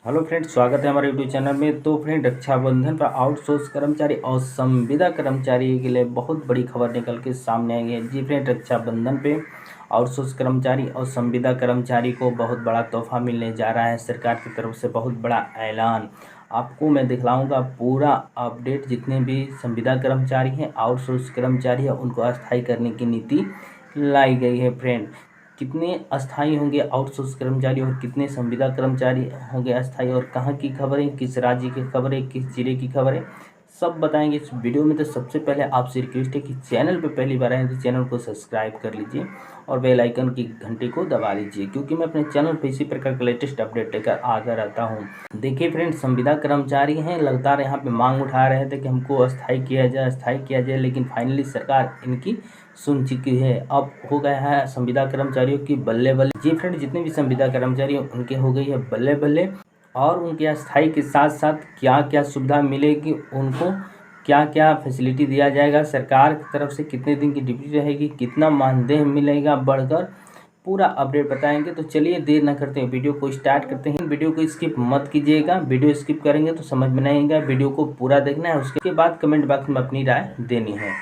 Hello friend, स्वागत है हमारे यूट्यूब चैनल में। तो फ्रेंड, रक्षाबंधन पर आउटसोर्स कर्मचारी और संविदा कर्मचारी के लिए बहुत बड़ी खबर निकल के सामने आई है। जी फ्रेंड, रक्षाबंधन पे आउटसोर्स कर्मचारी और संविदा कर्मचारी को बहुत बड़ा तोहफा मिलने जा रहा है। सरकार की तरफ से बहुत बड़ा ऐलान आपको मैं दिखलाऊंगा। पूरा अपडेट, जितने भी संविदा कर्मचारी हैं, आउटसोर्स कर्मचारी हैं, उनको अस्थायी करने की नीति लाई गई है। फ्रेंड, कितने अस्थायी होंगे आउटसोर्स कर्मचारी और कितने संविदा कर्मचारी होंगे अस्थायी, और कहाँ की खबर है, किस राज्य की खबर है, किस जिले की खबर है, सब बताएंगे इस वीडियो में। तो सबसे पहले आपसे रिक्वेस्ट है कि चैनल पे पहली बार आए तो चैनल को सब्सक्राइब कर लीजिए और बेल आइकन की घंटी को दबा लीजिए, क्योंकि मैं अपने चैनल पे इसी प्रकार का लेटेस्ट अपडेट लेकर आता रहता हूँ। देखिए फ्रेंड, संविदा कर्मचारी हैं, लगातार यहाँ पे मांग उठा रहे थे कि हमको अस्थायी किया जाए, लेकिन फाइनली सरकार इनकी सुन चुकी है। अब हो गया है संविदा कर्मचारियों की बल्ले बल्ले। जी फ्रेंड, जितने भी संविदा कर्मचारी हैं उनके हो गई है बल्ले बल्ले। और उनके अस्थायी के साथ साथ क्या क्या सुविधा मिलेगी, उनको क्या क्या फैसिलिटी दिया जाएगा, सरकार की तरफ से कितने दिन की ड्यूटी रहेगी, कितना मानदेय मिलेगा बढ़कर, पूरा अपडेट बताएंगे। तो चलिए देर ना करते हैं, वीडियो को स्टार्ट करते हैं। वीडियो को स्किप मत कीजिएगा, वीडियो स्किप करेंगे तो समझ में नहीं आएगा। वीडियो को पूरा देखना है, उसके बाद कमेंट बॉक्स में अपनी राय देनी है।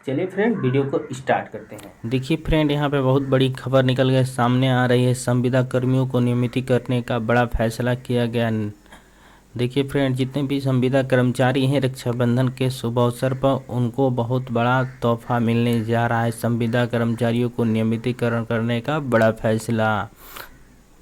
चलिए फ्रेंड, वीडियो को स्टार्ट करते हैं। देखिए फ्रेंड, यहाँ पे बहुत बड़ी खबर निकल के सामने आ रही है। संविदा कर्मियों को नियमित करने का बड़ा फैसला किया गया। देखिए फ्रेंड, जितने भी संविदा कर्मचारी हैं, रक्षाबंधन के शुभ अवसर पर उनको बहुत बड़ा तोहफा मिलने जा रहा है। संविदा कर्मचारियों को नियमितीकरण करने का बड़ा फैसला।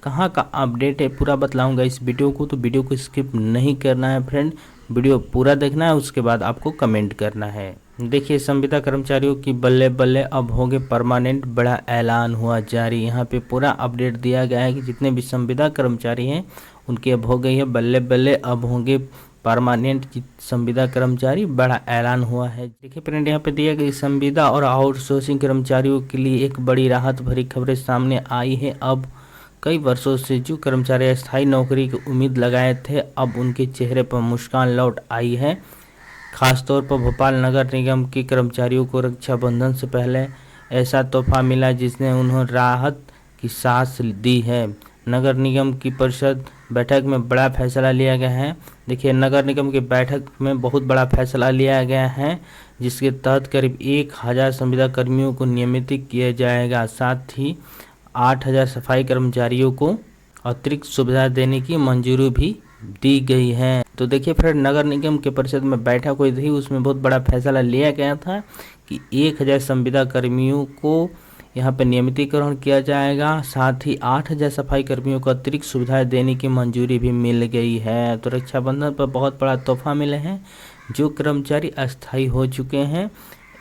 कहाँ का अपडेट है पूरा बतलाऊंगा इस वीडियो को, तो वीडियो को स्किप नहीं करना है फ्रेंड, वीडियो पूरा देखना है, उसके बाद आपको कमेंट करना है। देखिए, संविदा कर्मचारियों की बल्ले बल्ले अब होंगे परमानेंट, बड़ा ऐलान हुआ जारी। यहाँ पे पूरा अपडेट दिया गया है कि जितने भी संविदा कर्मचारी हैं उनकी अब हो गई है बल्ले बल्ले, अब होंगे परमानेंट संविदा कर्मचारी, बड़ा ऐलान हुआ है। देखिए फ्रेंड, यहाँ पे दिया गया संविदा और आउटसोर्सिंग कर्मचारियों के लिए एक बड़ी राहत भरी खबरें सामने आई है। अब कई वर्षों से जो कर्मचारी अस्थायी नौकरी की उम्मीद लगाए थे, अब उनके चेहरे पर मुस्कान लौट आई है। खासतौर पर भोपाल नगर निगम के कर्मचारियों को रक्षाबंधन से पहले ऐसा तोहफा मिला जिसने उन्हें राहत की सांस दी है। नगर निगम की परिषद बैठक में बड़ा फैसला लिया गया है। देखिए, नगर निगम की बैठक में बहुत बड़ा फैसला लिया गया है, जिसके तहत करीब 1000 संविदा कर्मियों को नियमित किया जाएगा। साथ ही 8000 सफाई कर्मचारियों को अतिरिक्त सुविधा देने की मंजूरी भी दी गई है। तो देखिए फ्रेंड, नगर निगम के परिषद में बैठक हुई थी, उसमें बहुत बड़ा फैसला लिया गया था कि 1000 संविदा कर्मियों को यहाँ पर नियमितीकरण किया जाएगा। साथ ही 8000 सफाई कर्मियों को अतिरिक्त सुविधाएं देने की मंजूरी भी मिल गई है। तो रक्षाबंधन पर बहुत बड़ा तोहफा मिले हैं। जो कर्मचारी अस्थायी हो चुके हैं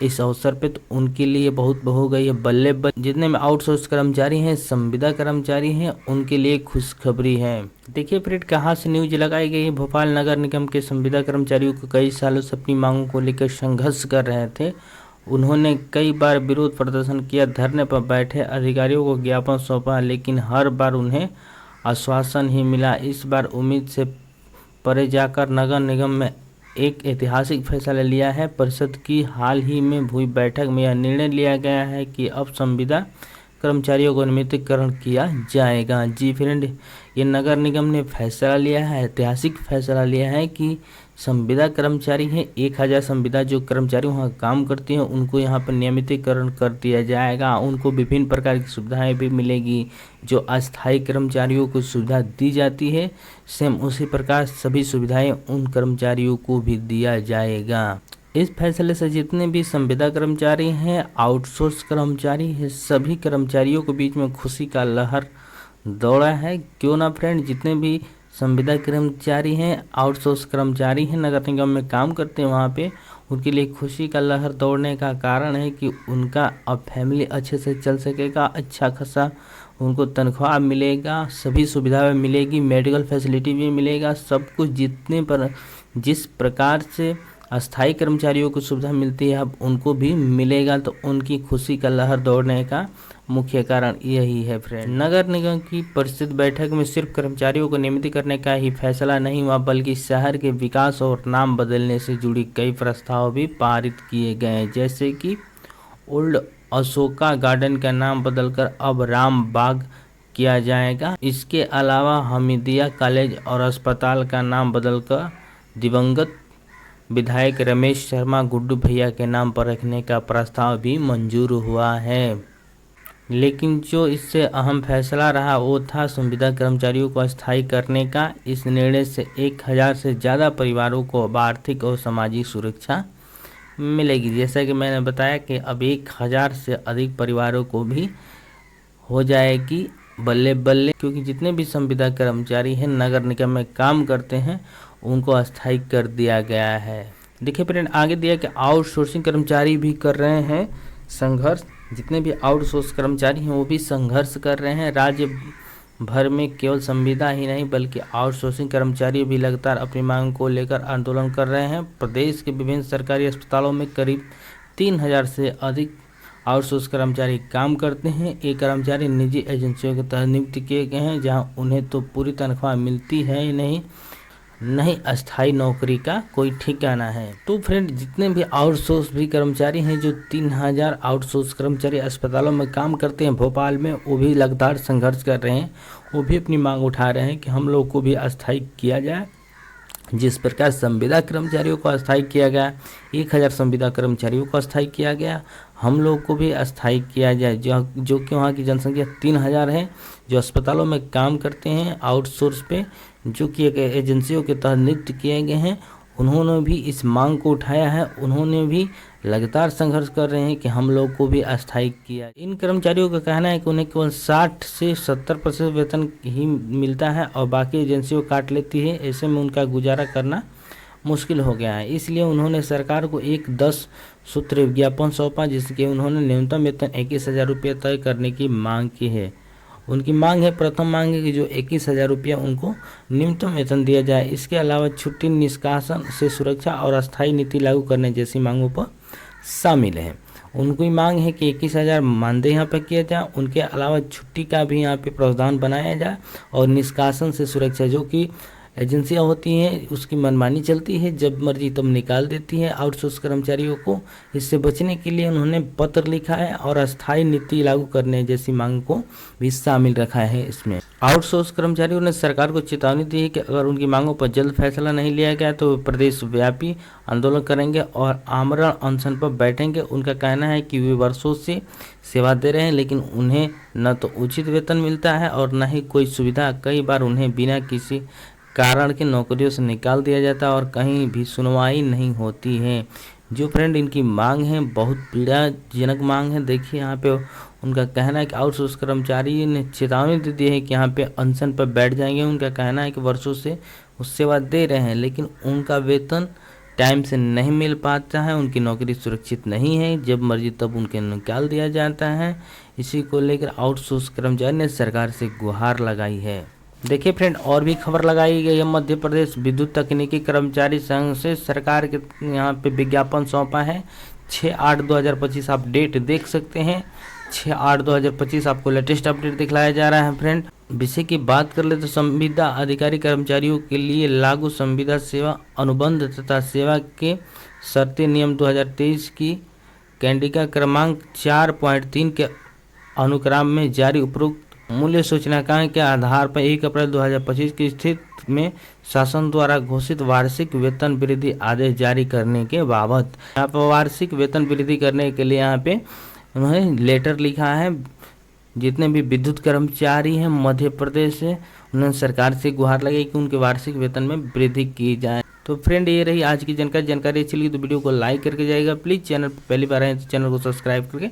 इस अवसर पे, तो उनके लिए बहुत हो गई है बल्ले बल्ले। जितने में आउटसोर्स कर्मचारी हैं, संविदा कर्मचारी हैं, उनके लिए खुशखबरी है। देखिए फ्रेंड, कहाँ से न्यूज लगाई गई है। भोपाल नगर निगम के संविदा कर्मचारियों को कई सालों से अपनी मांगों को लेकर संघर्ष कर रहे थे। उन्होंने कई बार विरोध प्रदर्शन किया, धरने पर बैठे, अधिकारियों को ज्ञापन सौंपा, लेकिन हर बार उन्हें आश्वासन ही मिला। इस बार उम्मीद से परे जाकर नगर निगम में एक ऐतिहासिक फैसला लिया है। परिषद की हाल ही में हुई बैठक में यह निर्णय लिया गया है कि अब संविदा कर्मचारियों को नियमितीकरण किया जाएगा। जी फ्रेंड, ये नगर निगम ने फैसला लिया है, ऐतिहासिक फैसला लिया है कि संविदा कर्मचारी हैं, 1000 संविदा जो कर्मचारी वहाँ काम करती हैं उनको यहाँ पर नियमितीकरण कर दिया जाएगा। उनको विभिन्न प्रकार की सुविधाएं भी मिलेगी। जो अस्थायी कर्मचारियों को सुविधा दी जाती है, सेम उसी प्रकार सभी सुविधाएं उन कर्मचारियों को भी दिया जाएगा। इस फैसले से जितने भी संविदा कर्मचारी हैं, आउटसोर्स कर्मचारी हैं, सभी कर्मचारियों के बीच में खुशी का लहर दौड़ा है। क्यों ना फ्रेंड, जितने भी संविदा कर्मचारी हैं, आउटसोर्स कर्मचारी हैं, नगर निगम में काम करते हैं, वहाँ पे उनके लिए खुशी का लहर दौड़ने का कारण है कि उनका अब फैमिली अच्छे से चल सकेगा, अच्छा खासा उनको तनख्वाह मिलेगा, सभी सुविधाएं मिलेगी, मेडिकल फैसिलिटी भी मिलेगा, सब कुछ जिस प्रकार से अस्थायी कर्मचारियों को सुविधा मिलती है अब उनको भी मिलेगा। तो उनकी खुशी का लहर दौड़ने का मुख्य कारण यही है फ्रेंड। नगर निगम की परिषद बैठक में सिर्फ कर्मचारियों को नियमित करने का ही फैसला नहीं हुआ, बल्कि शहर के विकास और नाम बदलने से जुड़ी कई प्रस्ताव भी पारित किए गए, जैसे कि ओल्ड अशोका गार्डन का नाम बदलकर अब राम बाग किया जाएगा। इसके अलावा हमीदिया कॉलेज और अस्पताल का नाम बदलकर दिवंगत विधायक रमेश शर्मा गुड्डू भैया के नाम पर रखने का प्रस्ताव भी मंजूर हुआ है। लेकिन जो इससे अहम फैसला रहा वो था संविदा कर्मचारियों को अस्थायी करने का। इस निर्णय से 1000 से ज़्यादा परिवारों को अब आर्थिक और सामाजिक सुरक्षा मिलेगी। जैसा कि मैंने बताया कि अब 1000 से अधिक परिवारों को भी हो जाएगी बल्ले बल्ले, क्योंकि जितने भी संविदा कर्मचारी हैं नगर निगम में काम करते हैं उनको अस्थायी कर दिया गया है। देखिए फ्रेंड, आगे दिया कि आउटसोर्सिंग कर्मचारी भी कर रहे हैं संघर्ष। जितने भी आउटसोर्स कर्मचारी हैं वो भी संघर्ष कर रहे हैं। राज्य भर में केवल संविदा ही नहीं बल्कि आउटसोर्सिंग कर्मचारी भी लगातार अपनी मांग को लेकर आंदोलन कर रहे हैं। प्रदेश के विभिन्न सरकारी अस्पतालों में करीब 3000 से अधिक आउटसोर्स कर्मचारी काम करते हैं। ये कर्मचारी निजी एजेंसियों के तहत नियुक्त किए गए हैं, जहां उन्हें तो पूरी तनख्वाह मिलती है ही नहीं अस्थायी नौकरी का कोई ठिकाना है। तो फ्रेंड, जितने भी आउटसोर्स भी कर्मचारी हैं, जो 3000 आउटसोर्स कर्मचारी अस्पतालों में काम करते हैं भोपाल में, वो भी लगातार संघर्ष कर रहे हैं। वो भी अपनी मांग उठा रहे हैं कि हम लोग को भी अस्थायी किया जाए। जिस प्रकार संविदा कर्मचारियों को अस्थायी किया गया, 1000 संविदा कर्मचारियों को अस्थायी किया गया, हम लोग को भी अस्थायी किया जाए। जो कि वहाँ की जनसंख्या 3000 है, जो अस्पतालों में काम करते हैं आउटसोर्स पे, जो कि एक एजेंसियों के तहत नियुक्त किए गए हैं, उन्होंने भी इस मांग को उठाया है। उन्होंने भी लगातार संघर्ष कर रहे हैं कि हम लोग को भी अस्थायी किया। इन कर्मचारियों का कहना है कि उन्हें केवल 60 से 70% वेतन ही मिलता है और बाकी एजेंसियों काट लेती है। ऐसे में उनका गुजारा करना मुश्किल हो गया है। इसलिए उन्होंने सरकार को एक 10 सूत्री विज्ञापन सौंपा, जिसके उन्होंने न्यूनतम वेतन 21,000 रुपये तय करने की मांग की है। उनकी मांग है, प्रथम मांग है कि जो 21,000 रुपया उनको न्यूनतम वेतन दिया जाए। इसके अलावा छुट्टी, निष्कासन से सुरक्षा और अस्थायी नीति लागू करने जैसी मांगों पर शामिल है। उनकी मांग है कि 21,000 मानदेय यहाँ पर किया जाए। उनके अलावा छुट्टी का भी यहाँ पे प्रावधान बनाया जाए और निष्कासन से सुरक्षा, जो कि एजेंसियाँ होती हैं उसकी मनमानी चलती है, जब मर्जी तब निकाल देती है आउटसोर्स कर्मचारियों को। इससे बचने के लिए उन्होंने पत्र लिखा है और अस्थायी नीति लागू करने जैसी मांग को भी शामिल रखा है इसमें। आउटसोर्स कर्मचारियों ने सरकार को चेतावनी दी है कि अगर उनकी मांगों पर जल्द फैसला नहीं लिया गया तो प्रदेश व्यापी आंदोलन करेंगे और आमरण अनशन पर बैठेंगे। उनका कहना है कि वे वर्षों से सेवा दे रहे हैं, लेकिन उन्हें न तो उचित वेतन मिलता है और न ही कोई सुविधा। कई बार उन्हें बिना किसी कारण के नौकरियों से निकाल दिया जाता है और कहीं भी सुनवाई नहीं होती है। जो फ्रेंड, इनकी मांग है बहुत पीड़ाजनक मांग है। देखिए यहाँ पे उनका कहना है कि आउटसोर्स कर्मचारी ने चेतावनी दे दी है कि यहाँ पे अनशन पर बैठ जाएंगे। उनका कहना है कि वर्षों से वो सेवा दे रहे हैं, लेकिन उनका वेतन टाइम से नहीं मिल पाता है, उनकी नौकरी सुरक्षित नहीं है, जब मर्जी तब उनके निकाल दिया जाता है। इसी को लेकर आउटसोर्स कर्मचारी ने सरकार से गुहार लगाई है। देखिए फ्रेंड, और भी खबर लगाई गई है। मध्य प्रदेश विद्युत तकनीकी कर्मचारी संघ से सरकार के यहाँ पे विज्ञापन सौंपा है। 6/8/2025 आप डेट देख सकते हैं। 6/8/2025 आपको लेटेस्ट अपडेट दिखलाया जा रहा है। फ्रेंड, विषय की बात कर ले तो संविदा अधिकारी कर्मचारियों के लिए लागू संविदा सेवा अनुबंध तथा सेवा के शर्तें नियम 2023 की कैंडिका क्रमांक 4.3 के अनुक्रम में जारी उपरोक्त मूल्य सूचनांकन के आधार पर 1 अप्रैल 2025 की स्थिति में शासन द्वारा घोषित वार्षिक वेतन वृद्धि आदेश जारी करने के बाबत यहाँ पर वार्षिक वेतन वृद्धि करने के लिए यहाँ पे उन्होंने लेटर लिखा है। जितने भी विद्युत कर्मचारी हैं मध्य प्रदेश से, उन्होंने सरकार से गुहार लगाई कि उनके वार्षिक वेतन में वृद्धि की जाए। तो फ्रेंड, ये रही आज की जानकारी अच्छी लगी तो वीडियो को लाइक करके जाइएगा। प्लीज़ चैनल पर पहली बार आए तो चैनल को सब्सक्राइब करके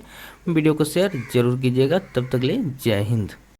वीडियो को शेयर जरूर कीजिएगा। तब तक के लिए जय हिंद।